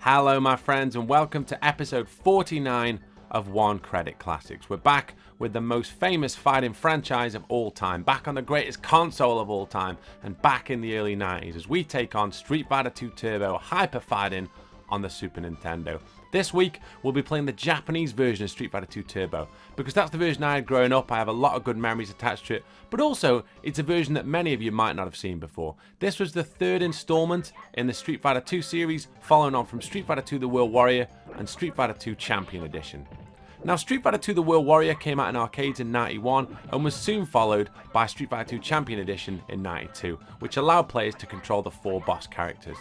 Hello my friends and welcome to episode 49 of One Credit Classics. We're back with the most famous fighting franchise of all time, back on the greatest console of all time, and back in the early 90s as we take on Street Fighter 2 Turbo Hyper Fighting on the Super Nintendo. This week we'll be playing the Japanese version of Street Fighter 2 Turbo, because that's the version I had growing up. I have a lot of good memories attached to it, but also it's a version that many of you might not have seen before. This was the third installment in the Street Fighter 2 series, following on from Street Fighter 2 The World Warrior and Street Fighter 2 Champion Edition. Now, Street Fighter 2 The World Warrior came out in arcades in 91 and was soon followed by Street Fighter 2 Champion Edition in 92, which allowed players to control the 4 boss characters.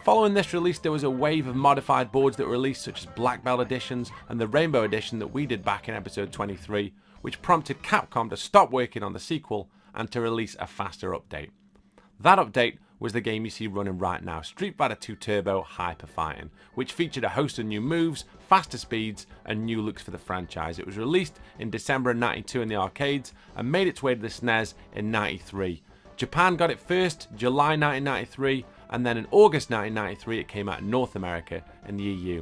Following this release, there was a wave of modified boards that were released, such as Black Belt editions and the Rainbow edition that we did back in episode 23, which prompted Capcom to stop working on the sequel and to release a faster update. That update was the game you see running right now, Street Fighter 2 Turbo Hyper Fighting, which featured a host of new moves, faster speeds, and new looks for the franchise. It was released in December of 92 in the arcades and made its way to the SNES in 93. Japan got it first, July 1993, and then in August 1993 it came out in North America and the EU.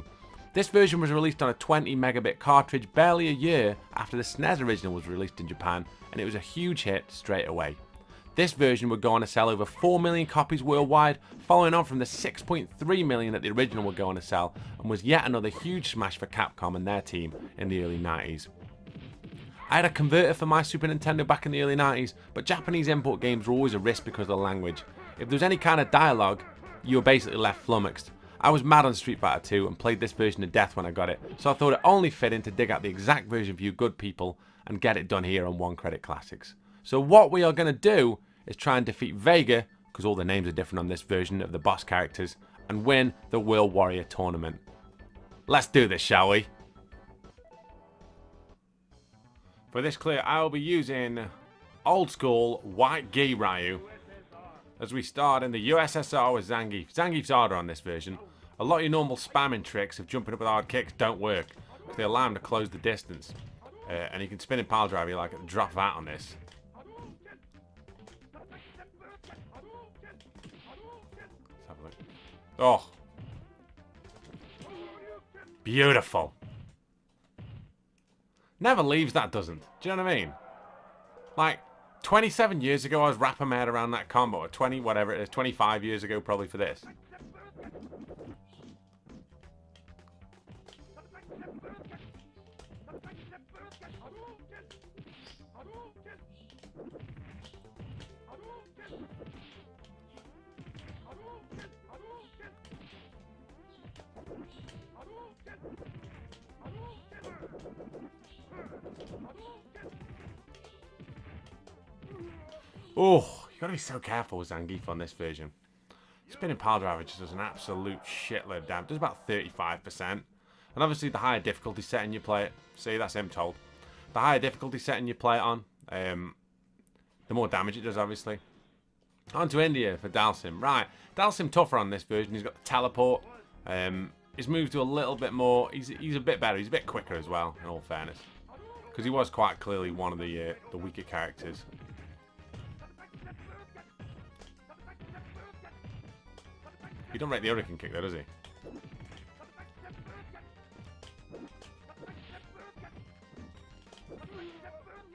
This version was released on a 20 megabit cartridge barely a year after the SNES original was released in Japan, and it was a huge hit straight away. This version would go on to sell over 4 million copies worldwide, following on from the 6.3 million that the original would go on to sell, and was yet another huge smash for Capcom and their team in the early 90s. I had a converter for my Super Nintendo back in the early 90s, but Japanese import games were always a risk because of the language. If there was any kind of dialogue, you were basically left flummoxed. I was mad on Street Fighter 2 and played this version to death when I got it, so I thought it only fitting to dig out the exact version for you good people and get it done here on One Credit Classics. So what we are going to do is try and defeat Vega, because all the names are different on this version of the boss characters, and win the World Warrior tournament. Let's do this, shall we? For this clear, I'll be using old school white gi Ryu as we start in the USSR with Zangief. Zangief's harder on this version. A lot of your normal spamming tricks of jumping up with hard kicks don't work, because they allow him to close the distance. And you can spin in pile drive, you like it, drop that on this. Let's have a look. Oh. Beautiful. Never leaves, that doesn't. Do you know what I mean? Like, 27 years ago I was wrapping my head around that combo, or 20, whatever it is, 25 years ago probably for this. Oh, you gotta be so careful with Zangief on this version. Spinning pile driver just does an absolute shitload of damage. Does about 35%. And obviously the higher difficulty setting you play it. See, that's him told. The higher difficulty setting you play it on, the more damage it does, obviously. On to India for Dalsim. Right, Dalsim tougher on this version. He's got the teleport. His moves do a little bit more. He's a bit better. He's a bit quicker as well, in all fairness. Because he was quite clearly one of the weaker characters. He don't rate the Hurricane kick though, does he?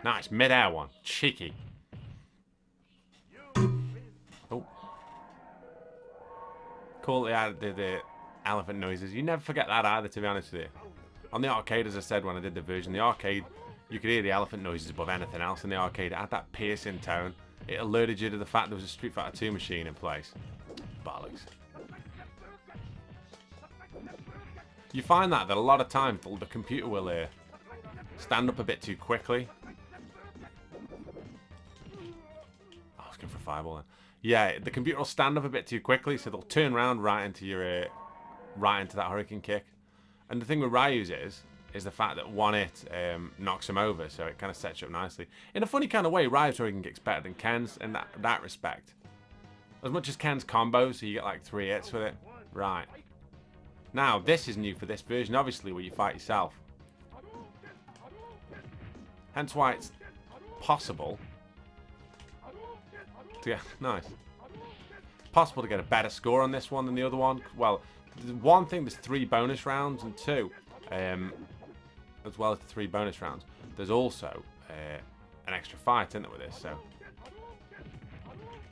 Nice, mid-air one. Cheeky. Oh. Cool, yeah, the elephant noises. You never forget that either, to be honest with you. On the arcade, as I said when I did the version, the arcade, you could hear the elephant noises above anything else in the arcade. It had that piercing tone. It alerted you to the fact there was a Street Fighter 2 machine in place. Bollocks. You find that a lot of times the computer will stand up a bit too quickly. I was going for a fireball then. Yeah, the computer will stand up a bit too quickly, so they'll turn around right into your right into that Hurricane kick. And the thing with Ryu's is the fact that one hit knocks him over, so it kind of sets you up nicely. In a funny kind of way, Ryu's Hurricane kick's better than Ken's in that respect. As much as Ken's combos, so you get like 3 hits with it. Right. Now, this is new for this version, obviously, where you fight yourself. Hence why it's possible to get... Nice. Possible to get a better score on this one than the other one. Well, one thing, there's 3 bonus rounds, and 2, as well as the 3 bonus rounds, there's also an extra fight, isn't there, with this? So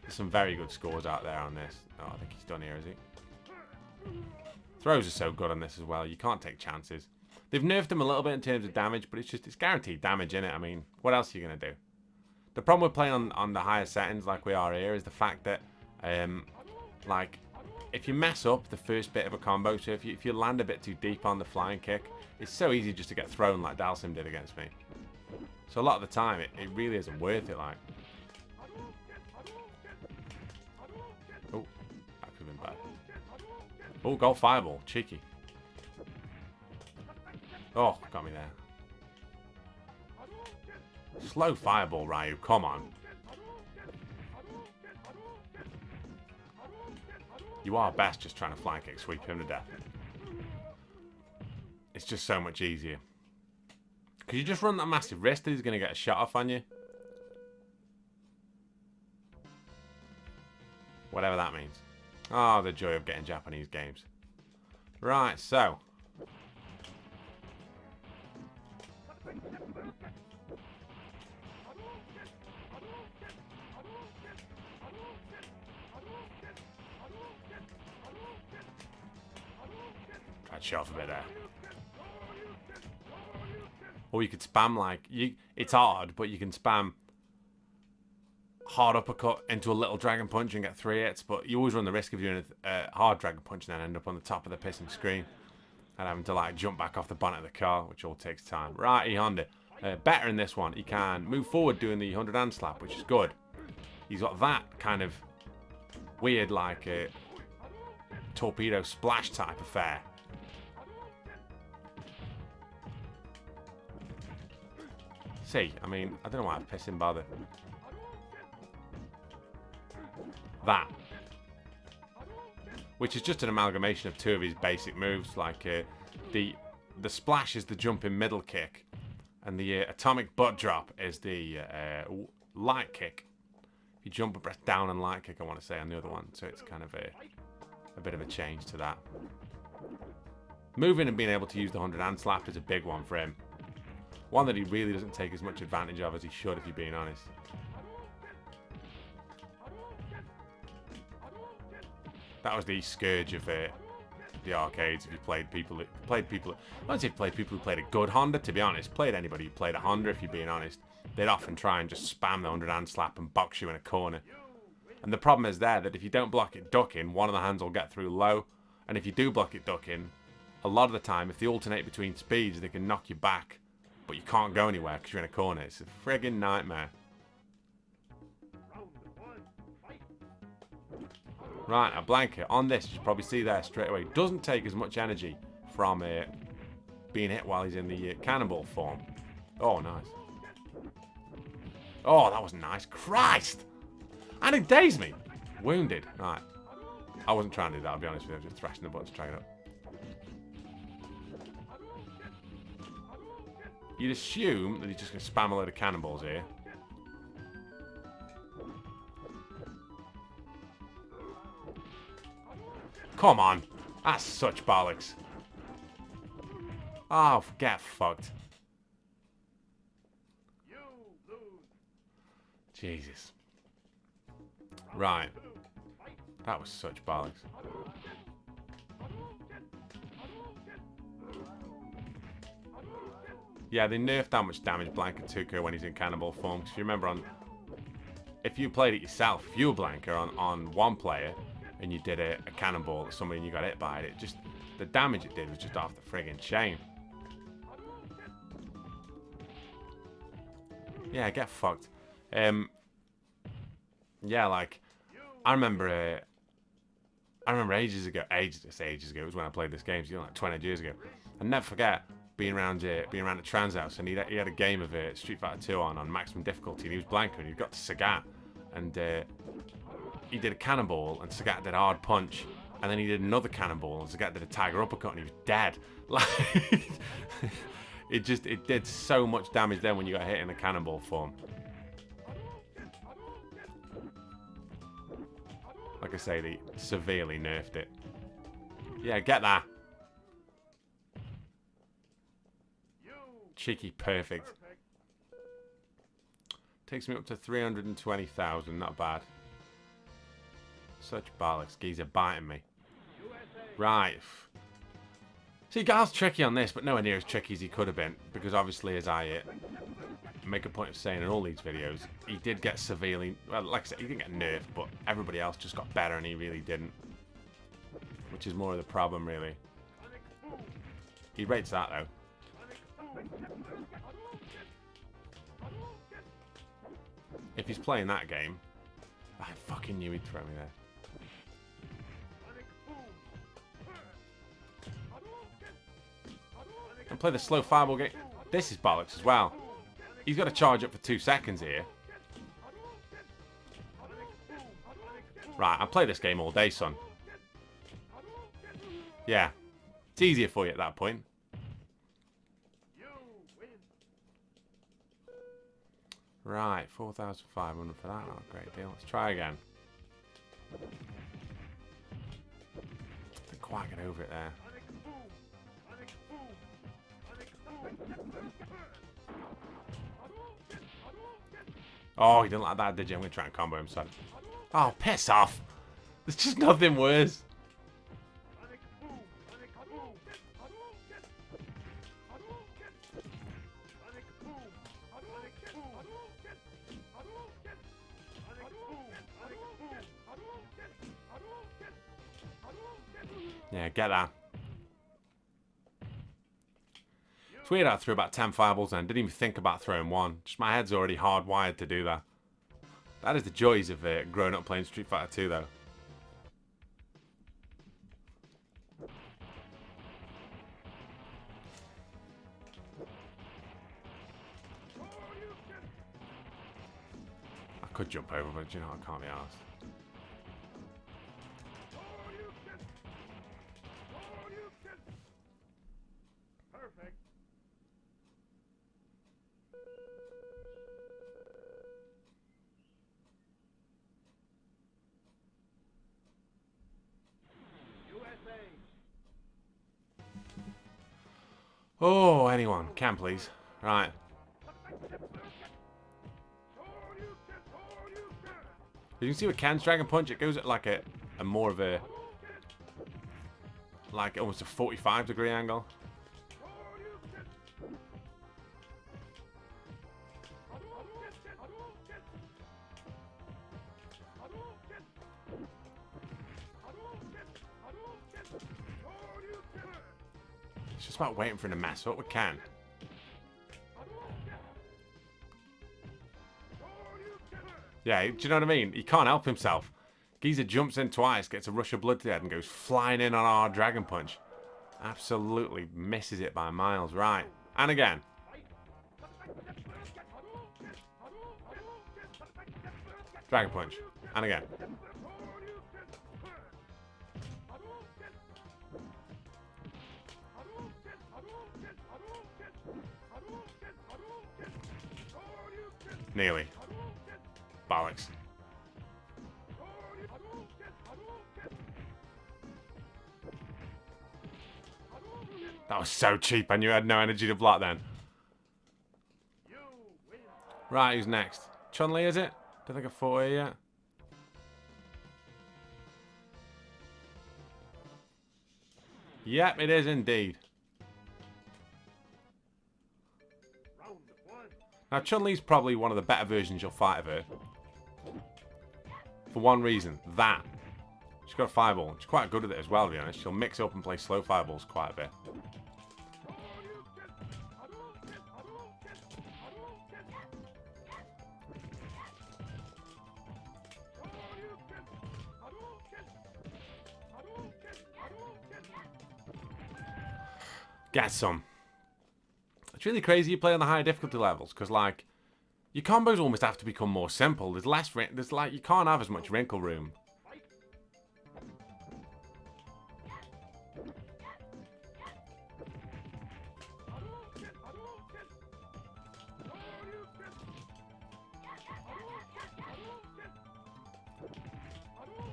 there's some very good scores out there on this. Oh, I think he's done here, is he? Throws are so good on this as well. You can't take chances. They've nerfed him a little bit in terms of damage, but it's guaranteed damage, innit? I mean, what else are you going to do? The problem with playing on the higher settings like we are here is the fact that, like, if you mess up the first bit of a combo, so if you land a bit too deep on the flying kick, it's so easy just to get thrown like Dalsim did against me. So a lot of the time, it really isn't worth it, like. Oh, that could have been bad. Oh, goal fireball. Cheeky. Oh, got me there. Slow fireball, Ryu. Come on. You are best just trying to flank kick, sweep him to death. It's just so much easier. Because you just run that massive risk that he's going to get a shot off on you. Whatever that means. Oh, the joy of getting Japanese games. Right, so. Tried to show off a bit there. Or you could spam like, it's hard, but you can spam hard uppercut into a little dragon punch and get 3 hits, but you always run the risk of doing a hard dragon punch and then end up on the top of the pissing screen and having to like jump back off the bonnet of the car, which all takes time. Right, E-Honda. Better in this one. He can move forward doing the 100 hand slap, which is good. He's got that kind of weird like torpedo splash type affair. See, I mean, I don't know why I'm pissing bother. That. Which is just an amalgamation of 2 of his basic moves, like the splash is the jumping middle kick, and the atomic butt drop is the light kick. If you jump and press down and light kick, I want to say, on the other one, so it's kind of a bit of a change to that. Moving and being able to use the 100 hand slap is a big one for him. One that he really doesn't take as much advantage of as he should, if you're being honest. That was the scourge of the arcades. If you played people, I don't say if you played people who played a good Honda, to be honest. Played anybody who played a Honda, if you're being honest. They'd often try and just spam the 100 hand slap and box you in a corner. And the problem is there that if you don't block it ducking, one of the hands will get through low. And if you do block it ducking, a lot of the time, if they alternate between speeds, they can knock you back. But you can't go anywhere because you're in a corner. It's a friggin' nightmare. Right, a blanket on this, you should probably see there straight away. Doesn't take as much energy from being hit while he's in the cannonball form. Oh, nice. Oh, that was nice. Christ! And it dazed me. Wounded. Right. I wasn't trying to do that, I'll be honest with you. I was just thrashing the buttons, trying it up. You'd assume that he's just going to spam a load of cannonballs here. Come on. That's such bollocks. Oh, get fucked. Jesus. Right. That was such bollocks. Yeah, they nerfed how much damage Blanka took when he's in cannonball form. Because if you remember, if you played it yourself, if you were Blanka on one player and you did a cannonball at somebody and you got hit by it, just the damage it did was just off the friggin' chain. Yeah, get fucked. Yeah, like I remember ages ago. Ages ago. It was when I played this game. So, like 20 years ago. I'll never forget being around the Trans House, and he had a game of Street Fighter 2 on maximum difficulty, and he was Blanka, and he got to Sagat, and he did a cannonball, and Sagat did a hard punch, and then he did another cannonball, and Sagat did a tiger uppercut, and he was dead. Like, it did so much damage then when you got hit in a cannonball form. Like I say, they severely nerfed it. Yeah, get that. Cheeky perfect. Takes me up to 320,000. Not bad. Such bollocks. Geezer biting me. Right. See, Gal's tricky on this, but nowhere near as tricky as he could have been. Because obviously, as I make a point of saying in all these videos, he did get severely... Well, like I said, he didn't get nerfed, but everybody else just got better and he really didn't. Which is more of the problem, really. He rates that, though. If he's playing that game... I fucking knew he'd throw me there. And play the slow fireball game. This is bollocks as well. He's got to charge up for 2 seconds here. Right, I'll play this game all day, son. Yeah. It's easier for you at that point. Right, 4,500 for that. Not a great deal. Let's try again. Didn't quite get over it there. Oh, he didn't like that, did you? I'm going to try and combo him, son. Oh, piss off. There's just nothing worse. Yeah, get that. It's weird I threw about 10 fireballs and didn't even think about throwing one. Just my head's already hardwired to do that. That is the joys of growing up playing Street Fighter 2, though. I could jump over, but you know, I can't be arsed. Oh, anyone. Can, please. Right. You can see with Ken's Dragon Punch, it goes at like a more of a... like almost a 45-degree angle. It's just about waiting for him to mess up with Ken. Yeah, do you know what I mean? He can't help himself. Geezer jumps in twice, gets a rush of blood to the head, and goes flying in on our Dragon Punch. Absolutely misses it by miles. Right. And again. Dragon Punch. And again. Nearly. Bollocks. That was so cheap. I knew I had no energy to block then. Right, who's next? Chun-Li, is it? Don't think I fought her yet. Yep, it is indeed. Now, Chun-Li's probably one of the better versions you'll fight of her. For one reason, that. She's got a fireball. She's quite good at it as well, to be honest. She'll mix up and play slow fireballs quite a bit. Get some. It's really crazy you play on the higher difficulty levels, because, like, your combos almost have to become more simple. There's less... There's, like, you can't have as much wrinkle room.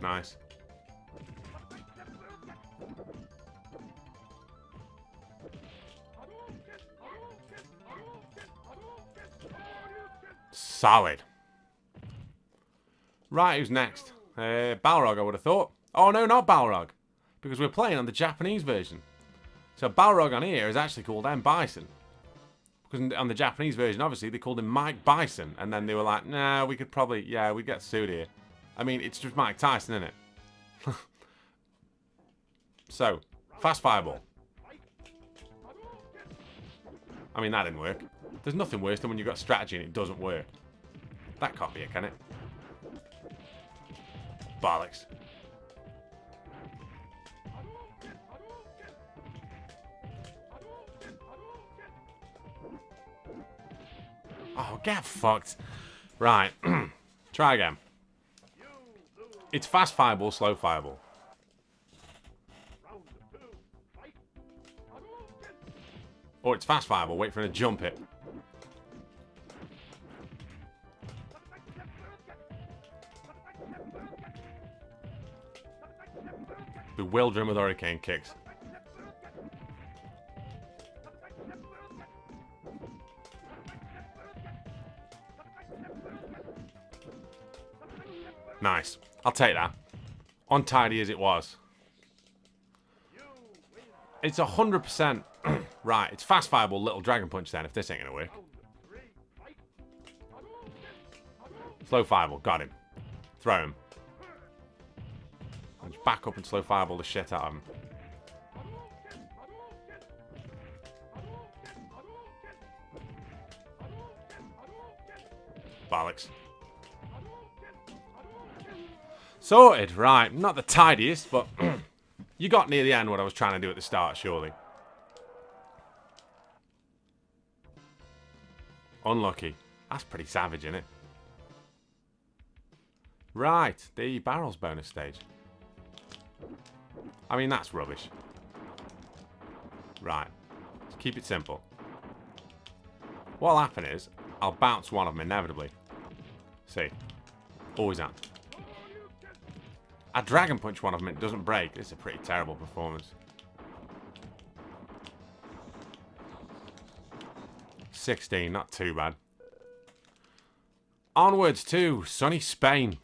Nice. Solid. Right, who's next? Balrog, I would have thought. Oh, no, not Balrog. Because we're playing on the Japanese version. So Balrog on here is actually called M. Bison. Because on the Japanese version, obviously, they called him Mike Bison. And then they were like, nah, we could probably, yeah, we'd get sued here. I mean, it's just Mike Tyson, isn't it? So, fast fireball. I mean, that didn't work. There's nothing worse than when you've got strategy and it doesn't work. That can't be it, can it? Bollocks. Oh, get fucked. Right. Try again. It's fast fireball, slow fireball. Or it's fast fireball, wait for him to jump it. Bewilder him with hurricane kicks. Nice. I'll take that. Untidy as it was. It's 100%. Right, it's fast fireball, little dragon punch then, if this ain't gonna work. Slow fireball, got him. Throw him. And just back up and slow fireball the shit out of him. Bollocks. Sorted, right. Not the tidiest, but you got near the end what I was trying to do at the start, surely. Unlucky. That's pretty savage, isn't it? Right, the barrels bonus stage. I mean, that's rubbish. Right, let's keep it simple. What'll happen is, I'll bounce one of them inevitably. See, always am. I dragon punch one of them, it doesn't break. This is a pretty terrible performance. 16, not too bad. Onwards to sunny Spain.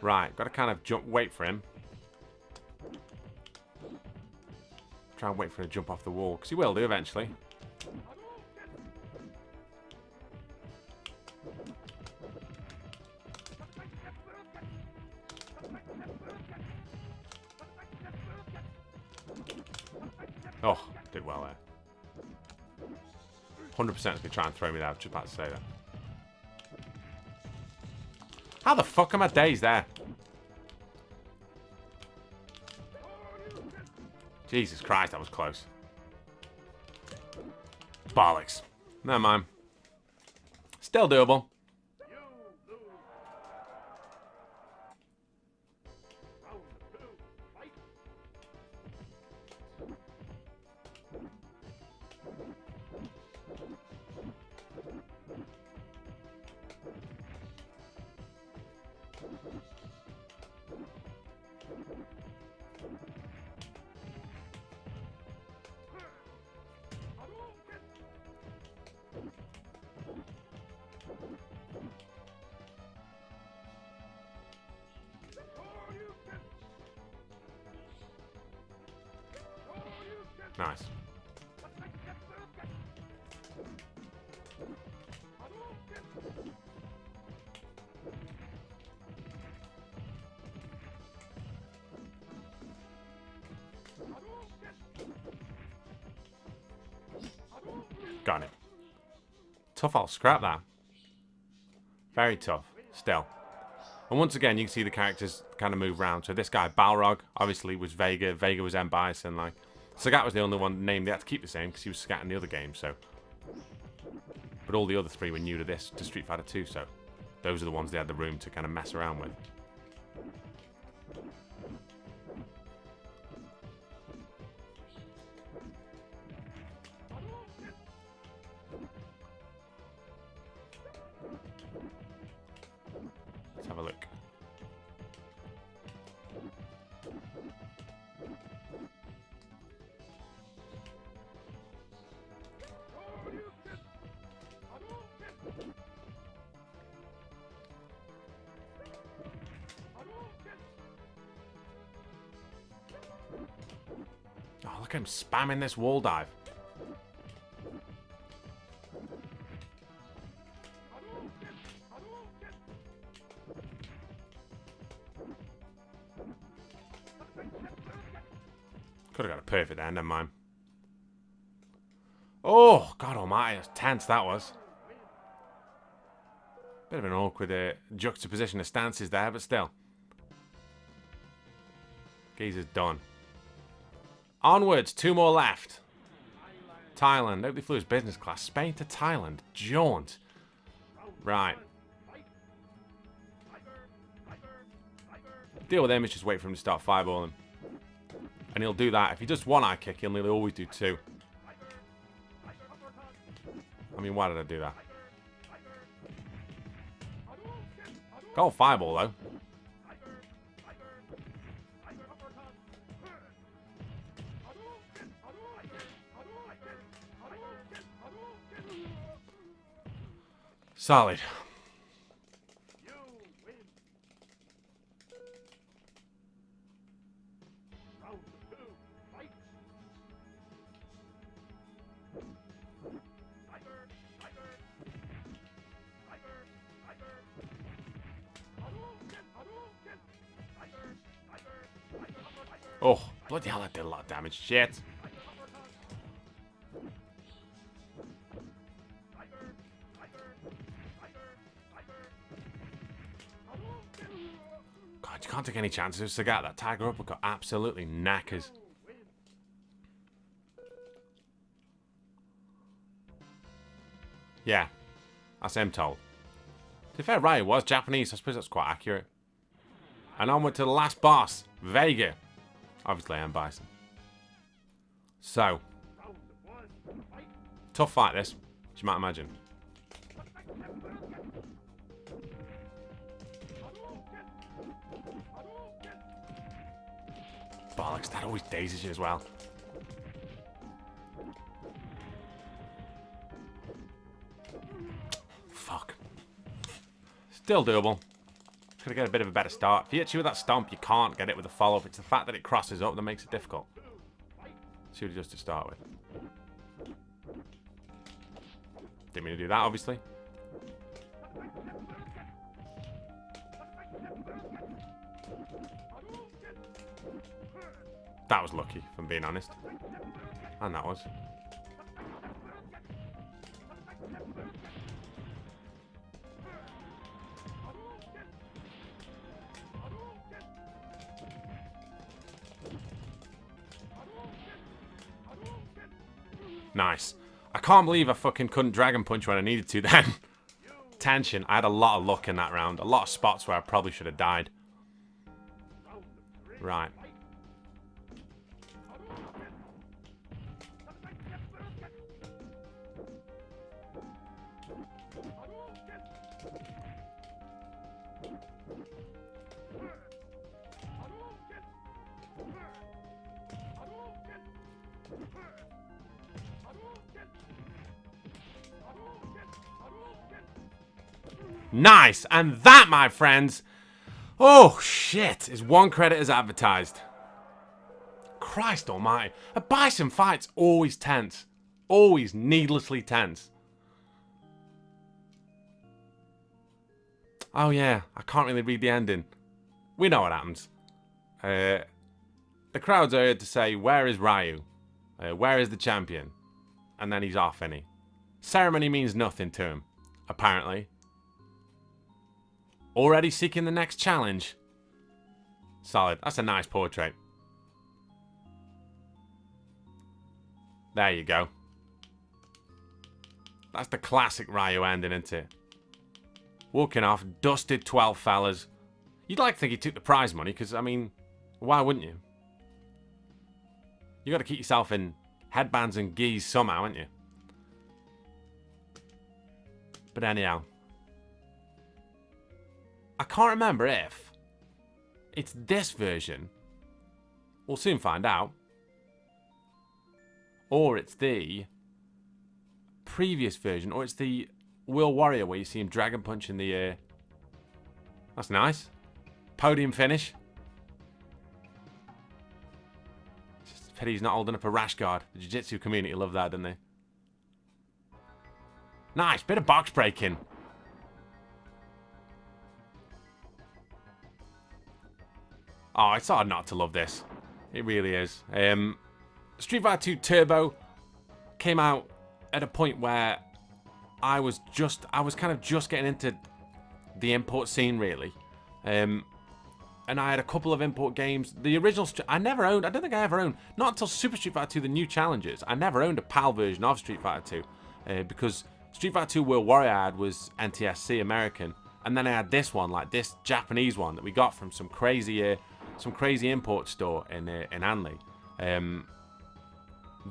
Right, got to kind of jump, wait for him. Try and wait for him to jump off the wall, because he will do eventually. Oh, did well there. 100% is going to try and throw me there. I was just about to say that. How the fuck are my days there? Jesus Christ, that was close. Bollocks. Never mind. Still doable. Nice. Got it. Tough, I'll scrap that. Very tough, still. And once again, you can see the characters kind of move around. So this guy, Balrog, obviously was Vega. Vega was M. Bison, like. Sagat was the only one named they had to keep the same because he was Sagat in the other game, so. But all the other three were new to this, to Street Fighter 2, so those are the ones they had the room to kind of mess around with. Let's have a look. Look at him spamming this wall dive. Could have got a perfect there, never mind. Oh, God almighty, that's tense that was. Bit of an awkward juxtaposition of stances there, but still. Geezer's done. Onwards, 2 more left. Thailand, nobody flew his business class. Spain to Thailand, jaunt. Right. Deal with him is just wait for him to start fireballing. And he'll do that. If he does 1 eye kick, he'll nearly always do 2. I mean, why did I do that? Go fireball, though. Solid. Oh, bloody hell, that did a lot of damage. Shit. God, you can't take any chances. Sagat, that tiger uppercut absolutely knackers. Yeah, that's him told. To be fair, Ryu was Japanese. I suppose that's quite accurate. And onward to the last boss, Vega. Obviously, I'm Bison. So, tough fight this, as you might imagine. Bollocks, that always dazes you as well. Fuck. Still doable. Just gotta get a bit of a better start. If you hit you with that stomp, you can't get it with a follow-up. It's the fact that it crosses up that makes it difficult. See what he does to start with. Didn't mean to do that, obviously. That was lucky, if I'm being honest. And that was. Nice. I can't believe I fucking couldn't Dragon Punch when I needed to then. Tension. I had a lot of luck in that round. A lot of spots where I probably should have died. Right. Nice! And that, my friends, oh shit, is 1 credit as advertised. Christ almighty. A Bison fight's always tense. Always needlessly tense. Oh yeah, I can't really read the ending. We know what happens. The crowd's heard to say, where is Ryu? Where is the champion? And then he's off, innit? Ceremony means nothing to him, apparently. Already seeking the next challenge. Solid. That's a nice portrait. There you go. That's the classic Ryu ending, isn't it? Walking off, dusted 12 fellas. You'd like to think he took the prize money, because, I mean, why wouldn't you? You got to keep yourself in headbands and gis somehow, haven't you? But anyhow. I can't remember if it's this version. We'll soon find out. Or it's the previous version. Or it's the Will Warrior where you see him Dragon Punch in the air. That's nice. Podium finish. Pity he's not holding up a rash guard. The jiu-jitsu community loved that, didn't they? Nice, bit of box breaking. Oh, it's hard not to love this. It really is. Street Fighter 2 Turbo came out at a point where I was kind of just getting into the import scene, really. And I had a couple of import games. The original, I never owned, I don't think I ever owned, not until Super Street Fighter 2, the new challenges. I never owned a PAL version of Street Fighter 2 because Street Fighter 2 World Warrior I had was NTSC American. And then I had this one, like this Japanese one that we got from some crazy import store in Anley.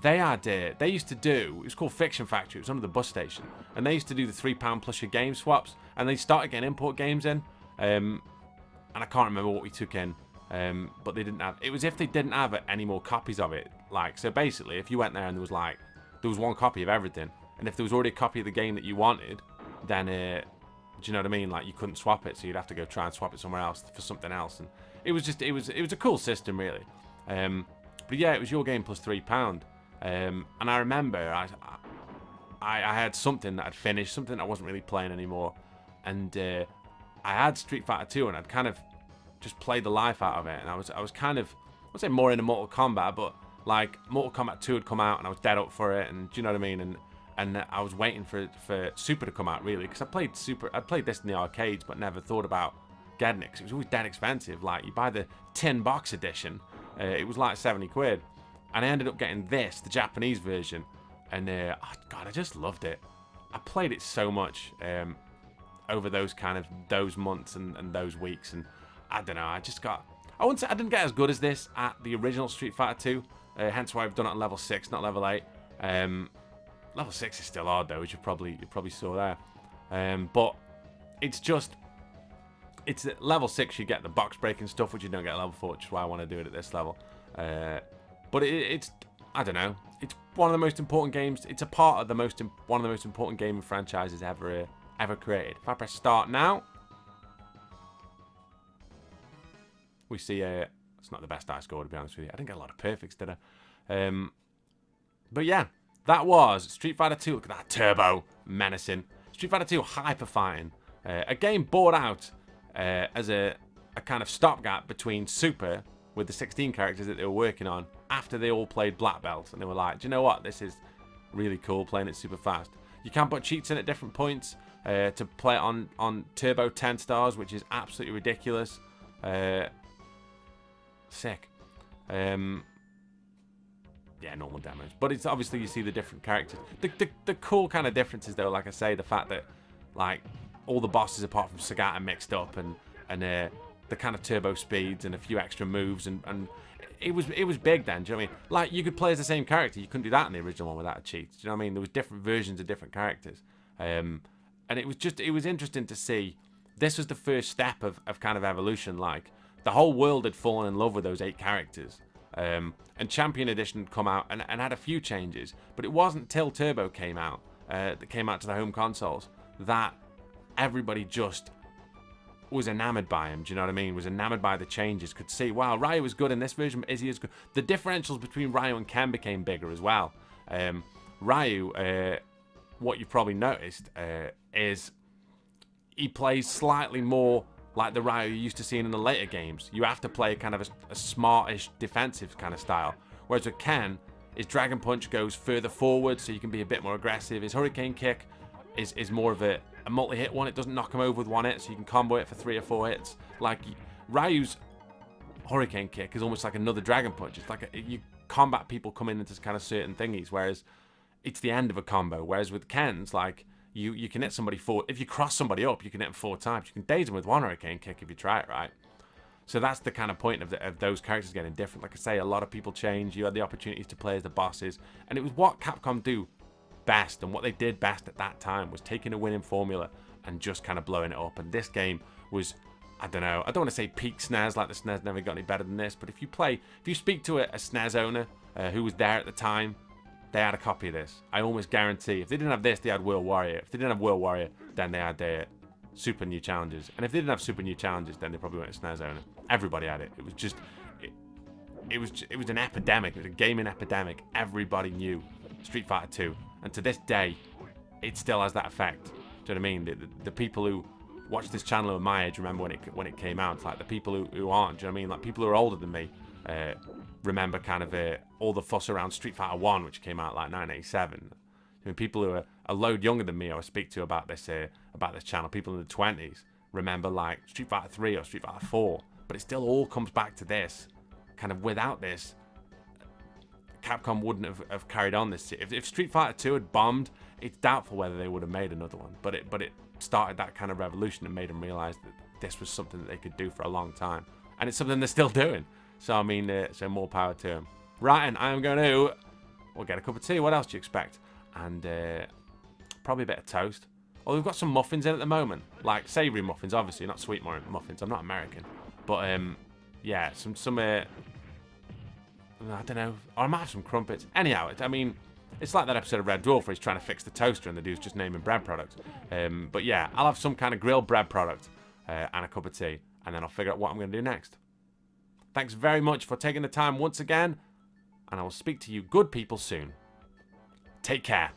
They used to do, it was called Fiction Factory, it was under the bus station, and they used to do the £3 plus your game swaps, and they started getting import games in, and I can't remember what we took in, but they didn't have, it was if they didn't have any more copies of it, like, so basically, if you went there and there was one copy of everything, and if there was already a copy of the game that you wanted, then, do you know what I mean, like, you couldn't swap it, so you'd have to go try and swap it somewhere else for something else, and it was a cool system, really, but yeah, it was your game plus £3, and I remember I had something that I'd finished, something that I wasn't really playing anymore, and I had Street Fighter 2, and I'd kind of just played the life out of it, and I was kind of, I would say more into Mortal Kombat, but like Mortal Kombat 2 had come out, and I was dead up for it, and do you know what I mean, and I was waiting for Super to come out, really, because I'd played this in the arcades, but never thought about getting it, because it was always dead expensive. Like, you buy the tin box edition, it was like 70 quid, and I ended up getting this, the Japanese version, and oh God, I just loved it. I played it so much over those months and those weeks, and I don't know, I wouldn't say I didn't get as good as this at the original Street Fighter 2, hence why I've done it on level 6, not level 8. Level 6 is still hard though, as you probably saw there, but it's at level 6 you get the box breaking stuff, which you don't get at level 4, which is why I want to do it at this level. But it's I don't know, it's one of the most important games. It's a part of one of the most important gaming franchises ever created. If I press start now, we see it's not the best I scored, to be honest with you. I didn't get a lot of perfects, did I? But yeah, that was Street Fighter 2. Look at that turbo, menacing. Street Fighter 2 Hyper Fighting, a game bought out as a kind of stopgap between Super, with the 16 characters that they were working on, after they all played Black Belt, and they were like, do you know what, this is really cool, playing it super fast. You can put cheats in at different points to play it on Turbo 10 stars, which is absolutely ridiculous. Sick. Yeah, normal demos, but it's obviously, you see the different characters. The cool kind of differences though, like I say, the fact that like all the bosses apart from Sagat are mixed up, and the kind of turbo speeds and a few extra moves, and it was big then. Do you know what I mean? Like, you could play as the same character, you couldn't do that in the original one without a cheat. Do you know what I mean? There was different versions of different characters, and it was interesting to see. This was the first step of kind of evolution. Like, the whole world had fallen in love with those 8 characters, and Champion Edition had come out and had a few changes, but it wasn't till Turbo came out, that came out to the home consoles, that everybody just was enamored by him. Do you know what I mean? Was enamored by the changes. Could see, wow, Ryu was good in this version, but is he as good? The differentials between Ryu and Ken became bigger as well. Ryu, what you've probably noticed, is he plays slightly more like the Ryu you're used to seeing in the later games. You have to play kind of a smartish defensive kind of style. Whereas with Ken, his Dragon Punch goes further forward, so you can be a bit more aggressive. His Hurricane Kick is more of a multi-hit one. It doesn't knock him over with one hit, so you can combo it for 3 or 4 hits. Like, Ryu's Hurricane Kick is almost like another Dragon Punch. It's like you combat people coming into kind of certain thingies, whereas it's the end of a combo. Whereas with Ken's, like, you can hit somebody 4. If you cross somebody up, you can hit them 4 times. You can daze them with 1 Hurricane Kick if you try it right. So that's the kind of point of those characters getting different. Like I say, a lot of people change. You had the opportunities to play as the bosses, and it was what Capcom do best, and what they did best at that time was taking a winning formula and just kind of blowing it up. And this game was, I don't know, I don't want to say peak SNES, like the SNES never got any better than this, but if you speak to a SNES owner who was there at the time, they had a copy of this. I almost guarantee, if they didn't have this, they had World Warrior. If they didn't have World Warrior, then they had their Super New Challenges. And if they didn't have Super New Challenges, then they probably weren't a SNES owner. Everybody had it. It was just, it was an epidemic. It was a gaming epidemic. Everybody knew Street Fighter 2, and to this day, it still has that effect. Do you know what I mean? The people who watch this channel at my age remember when it came out. It's like the people who aren't. Do you know what I mean? Like people who are older than me remember kind of all the fuss around Street Fighter 1, which came out like 1987. I mean, people who are a load younger than me, I speak to about this channel, people in the 20s, remember like Street Fighter 3 or Street Fighter 4. But it still all comes back to this. Kind of without this, Capcom wouldn't have carried on this. If Street Fighter 2 had bombed, it's doubtful whether they would have made another one. But it started that kind of revolution and made them realize that this was something that they could do for a long time. And it's something they're still doing. So, I mean, so more power to them. Right, and I'm going to... We'll get a cup of tea. What else do you expect? And probably a bit of toast. Well, we've got some muffins in at the moment. Like, savoury muffins, obviously, not sweet muffins. I'm not American. But, yeah, some I don't know. Or I might have some crumpets. Anyhow, I mean, it's like that episode of Red Dwarf where he's trying to fix the toaster and the dude's just naming bread products. But yeah, I'll have some kind of grilled bread product and a cup of tea. And then I'll figure out what I'm going to do next. Thanks very much for taking the time once again. And I will speak to you good people soon. Take care.